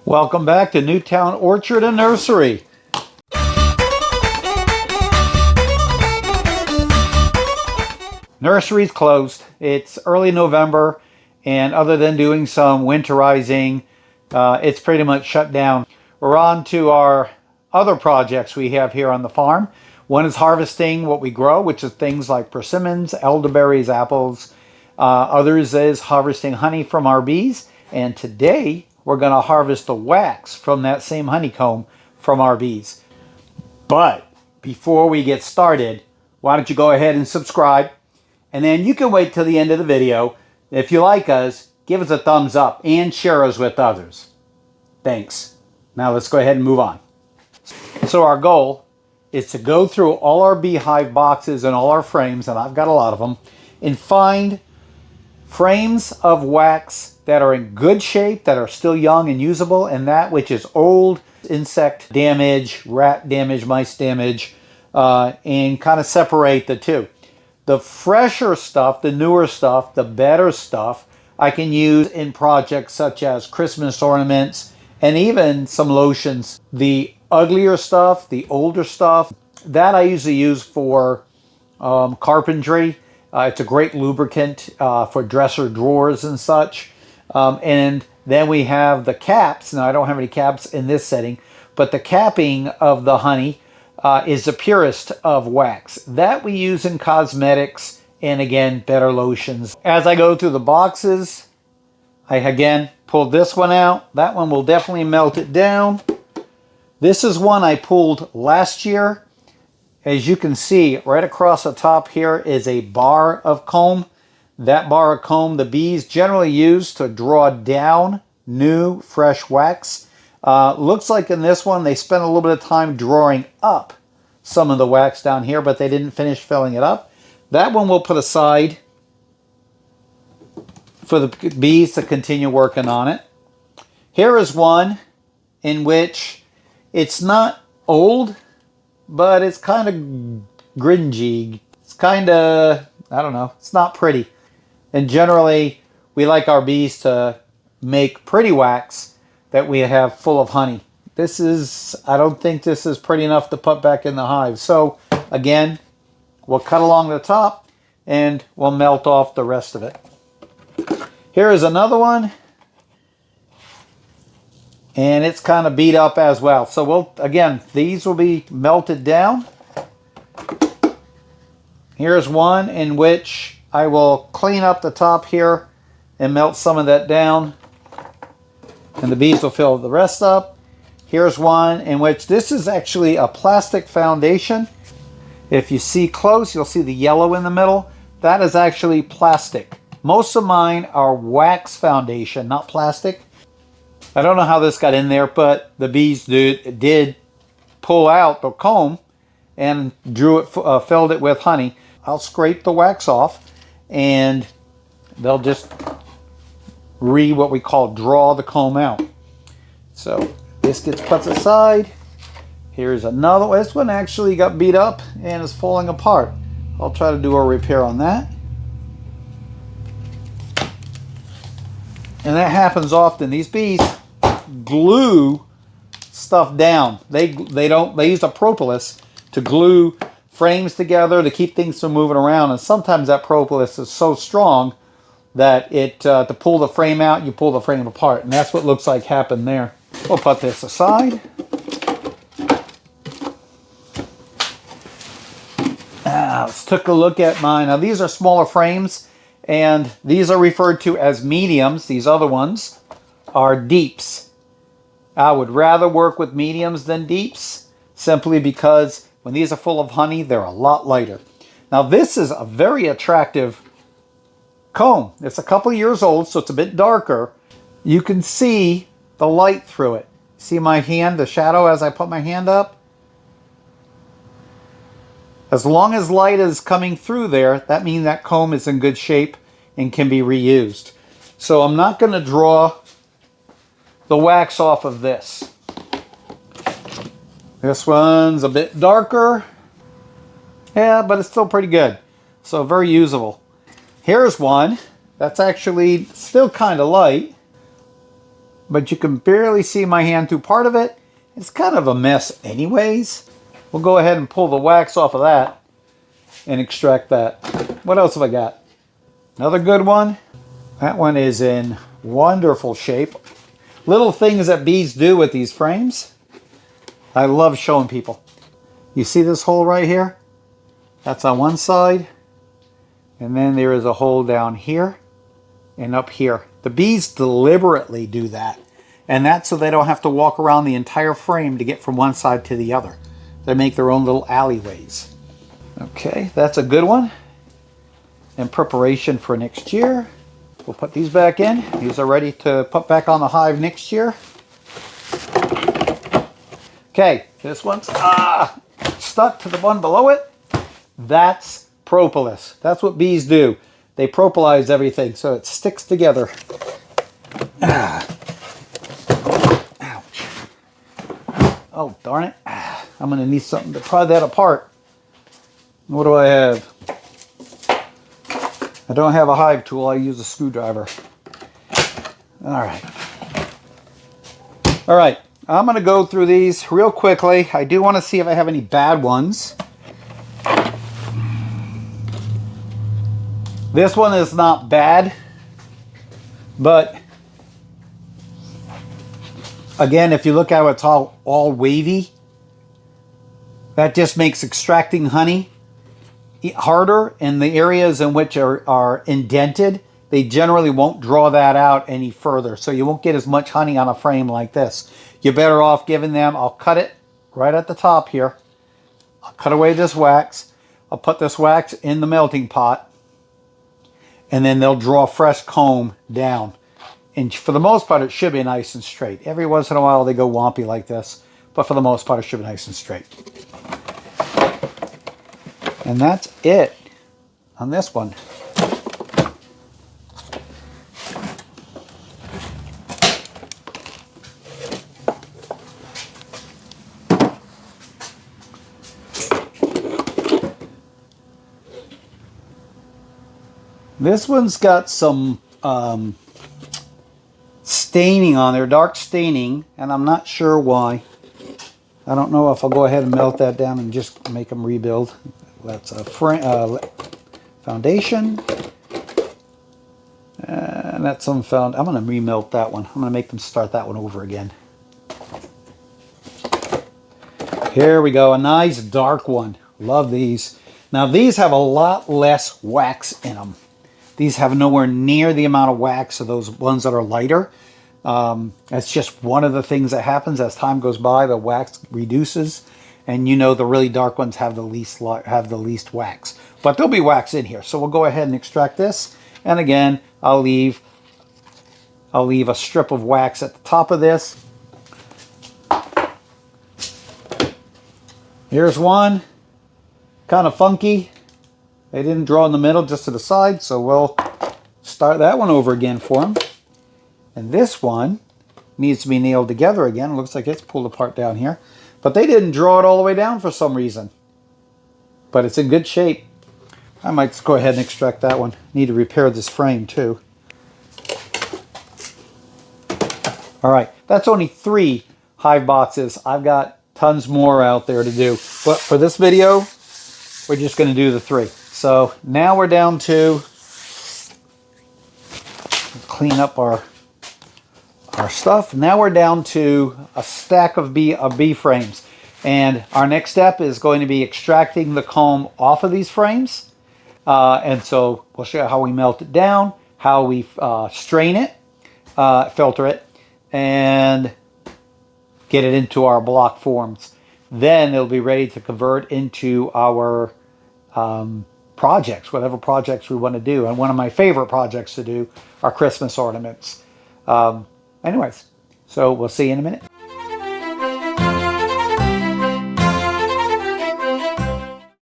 Welcome back to Newtown Orchard and Nursery. Nursery's closed. It's early November, and other than doing some winterizing, it's pretty much shut down. We're on to our other projects we have here on the farm. One is harvesting what we grow, which is things like persimmons, elderberries, apples. Others is harvesting honey from our bees. And today we're going to harvest the wax from that same honeycomb from our bees. But before we get started, why don't you go ahead and subscribe? And then you can wait till the end of the video. If you like us, give us a thumbs up and share us with others. Thanks. Now let's go ahead and move on. So our goal is to go through all our beehive boxes and all our frames, and I've got a lot of them, and find frames of wax that are in good shape, that are still young and usable, and that which is old, insect damage, rat damage, mice damage, and kind of separate the two. The fresher stuff, the newer stuff, the better stuff, I can use in projects such as Christmas ornaments and even some lotions. The uglier stuff, the older stuff, that I usually use for carpentry. It's a great lubricant for dresser drawers and such. And then we have the caps. Now, I don't have any caps in this setting, but the capping of the honey is the purest of wax. That we use in cosmetics and, again, better lotions. As I go through the boxes, I, again, pulled this one out. That one will definitely melt it down. This is one I pulled last year. As you can see, right across the top here is a bar of comb. That bar of comb, the bees generally use to draw down new, fresh wax. Looks like in this one, they spent a little bit of time drawing up some of the wax down here, but they didn't finish filling it up. That one we'll put aside for the bees to continue working on it. Here is one in which it's not old, but it's kind of gringy. It's kind of, I don't know, it's not pretty. And generally, we like our bees to make pretty wax that we have full of honey. This is, I don't think this is pretty enough to put back in the hive. So, again, we'll cut along the top and we'll melt off the rest of it. Here is another one. And it's kind of beat up as well. So we'll, again, these will be melted down. Here's one in which I will clean up the top here and melt some of that down. And the bees will fill the rest up. Here's one in which this is actually a plastic foundation. If you see close, you'll see the yellow in the middle. That is actually plastic. Most of mine are wax foundation, not plastic. I don't know how this got in there, but the bees did pull out the comb and drew it, filled it with honey. I'll scrape the wax off, and they'll just what we call draw the comb out. So this gets put aside. Here's another one. This one actually got beat up and is falling apart. I'll try to do a repair on that. And that happens often. These bees glue stuff down. They use a propolis to glue frames together to keep things from moving around, and sometimes that propolis is so strong that it to pull the frame out, you pull the frame apart, and that's what looks like happened there. We'll put this aside. Let's take a look at mine. Now these are smaller frames, and these are referred to as mediums. These other ones are deeps. I would rather work with mediums than deeps, simply because when these are full of honey, they're a lot lighter. Now this is a very attractive comb. It's a couple years old, so it's a bit darker. You can see the light through it. See my hand, the shadow as I put my hand up? As long as light is coming through there, that means that comb is in good shape and can be reused. So I'm not going to draw the wax off of this. This one's a bit darker. Yeah, but it's still pretty good. So very usable. Here's one that's actually still kind of light. but you can barely see my hand through part of it. It's kind of a mess anyways. We'll go ahead and pull the wax off of that and extract that. What else have I got? Another good one. That one is in wonderful shape. Little things that bees do with these frames. I love showing people. You see this hole right here? That's on one side. And then there is a hole down here and up here. The bees deliberately do that. And that's so they don't have to walk around the entire frame to get from one side to the other. They make their own little alleyways. Okay, that's a good one. In preparation for next year, we'll put these back in. These are ready to put back on the hive next year. Okay, this one's stuck to the one below it. That's propolis. That's what bees do. They propolize everything so it sticks together. Ouch. Oh, darn it. I'm going to need something to pry that apart. What do I have? I don't have a hive tool. I use a screwdriver. All right. All right. I'm going to go through these real quickly. I do want to see if I have any bad ones. This one is not bad, but again, if you look at it, it's all wavy. That just makes extracting honey harder, and the areas in which are indented, they generally won't draw that out any further, so you won't get as much honey on a frame like this. You're better off giving them, I'll cut it right at the top here. I'll cut away this wax. I'll put this wax in the melting pot, and then they'll draw fresh comb down. And for the most part, it should be nice and straight. Every once in a while, they go wompy like this, but for the most part, it should be nice and straight. And that's it on this one. This one's got some staining on there, dark staining, and I'm not sure why. I don't know if I'll go ahead and melt that down and just make them rebuild. That's a foundation. And that's some I'm going to remelt that one. I'm going to make them start that one over again. Here we go, a nice dark one. Love these. Now these have a lot less wax in them. These have nowhere near the amount of wax of those ones that are lighter. That's just one of the things that happens as time goes by. The wax reduces, and you know the really dark ones have the least wax. But there'll be wax in here, so we'll go ahead and extract this. And again, I'll leave a strip of wax at the top of this. Here's one, kind of funky. They didn't draw in the middle, just to the side, so we'll start that one over again for them. And this one needs to be nailed together again. It looks like it's pulled apart down here. But they didn't draw it all the way down for some reason. But it's in good shape. I might just go ahead and extract that one. Need to repair this frame too. All right, that's only 3 hive boxes. I've got tons more out there to do. But for this video, we're just going to do the 3. So now we're down to, clean up our stuff. Now we're down to a stack of bee frames. And our next step is going to be extracting the comb off of these frames. And so we'll show you how we melt it down, how we strain it, filter it, and get it into our block forms. Then it'll be ready to convert into our projects, whatever projects we want to do. And one of my favorite projects to do are Christmas ornaments. Anyways, so we'll see you in a minute.